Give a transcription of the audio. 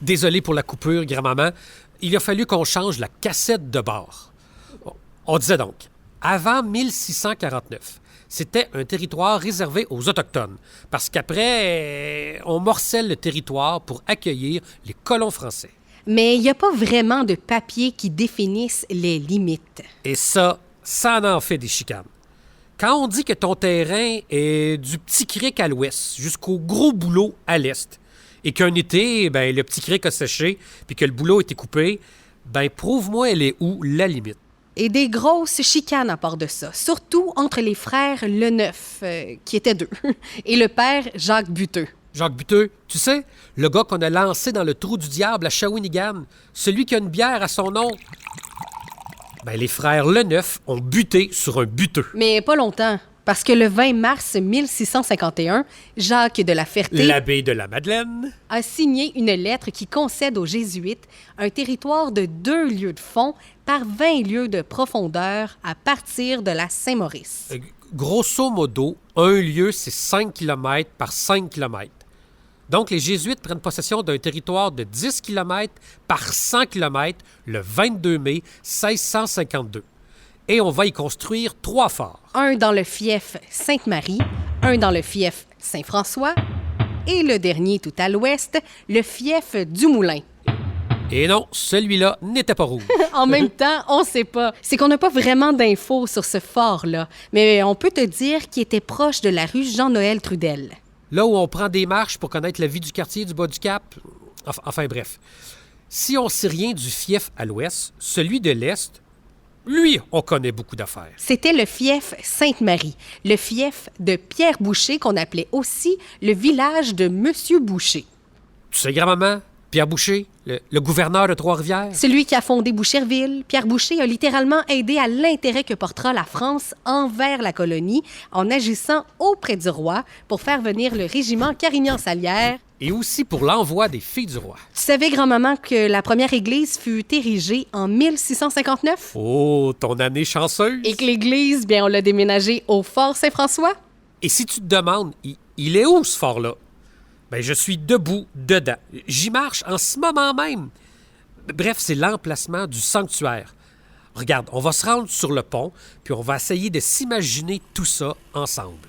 Désolé pour la coupure, grand-maman. Il a fallu qu'on change la cassette de bord. On disait donc, avant 1649, c'était un territoire réservé aux Autochtones, parce qu'après, on morcelle le territoire pour accueillir les colons français. Mais il n'y a pas vraiment de papier qui définisse les limites. Et ça en fait des chicanes. Quand on dit que ton terrain est du Petit Cric à l'ouest jusqu'au Gros Boulot à l'est, et qu'un été, le Petit Cric a séché, puis que le boulot a été coupé, prouve-moi elle est où la limite. Et des grosses chicanes à part de ça, surtout entre les frères Leneuf, qui étaient deux, et le père Jacques Buteux. Jacques Buteux, tu sais, le gars qu'on a lancé dans le trou du diable à Shawinigan, celui qui a une bière à son nom. Les frères Leneuf ont buté sur un buteux. Mais pas longtemps, parce que le 20 mars 1651, Jacques de la Ferté, l'abbé de la Madeleine, a signé une lettre qui concède aux Jésuites un territoire de 2 lieues de fond par 20 lieues de profondeur à partir de la Saint-Maurice. Grosso modo, un lieu, c'est 5 km par 5 km. Donc, les Jésuites prennent possession d'un territoire de 10 km par 100 km le 22 mai 1652. Et on va y construire 3 forts. Un dans le fief Sainte-Marie, un dans le fief Saint-François et le dernier tout à l'ouest, le fief du Moulin. Et non, celui-là n'était pas rouge. En même temps, on sait pas. C'est qu'on n'a pas vraiment d'infos sur ce fort-là, mais on peut te dire qu'il était proche de la rue Jean-Noël Trudel. Là où on prend des marches pour connaître la vie du quartier du Bas-du-Cap. Enfin bref. Si on sait rien du fief à l'ouest, celui de l'est, lui, on connaît beaucoup d'affaires. C'était le fief Sainte-Marie, le fief de Pierre Boucher qu'on appelait aussi le village de Monsieur Boucher. Tu sais, grand-maman, Pierre Boucher, le gouverneur de Trois-Rivières. Celui qui a fondé Boucherville, Pierre Boucher a littéralement aidé à l'intérêt que portera la France envers la colonie en agissant auprès du roi pour faire venir le régiment Carignan-Salière. Et aussi pour l'envoi des filles du roi. Tu savais, grand-maman, que la première église fut érigée en 1659? Oh, ton année chanceuse! Et que l'église, on l'a déménagée au Fort Saint-François? Et si tu te demandes, il est où ce fort-là? Je suis debout, dedans. J'y marche en ce moment même. Bref, c'est l'emplacement du sanctuaire. Regarde, on va se rendre sur le pont, puis on va essayer de s'imaginer tout ça ensemble.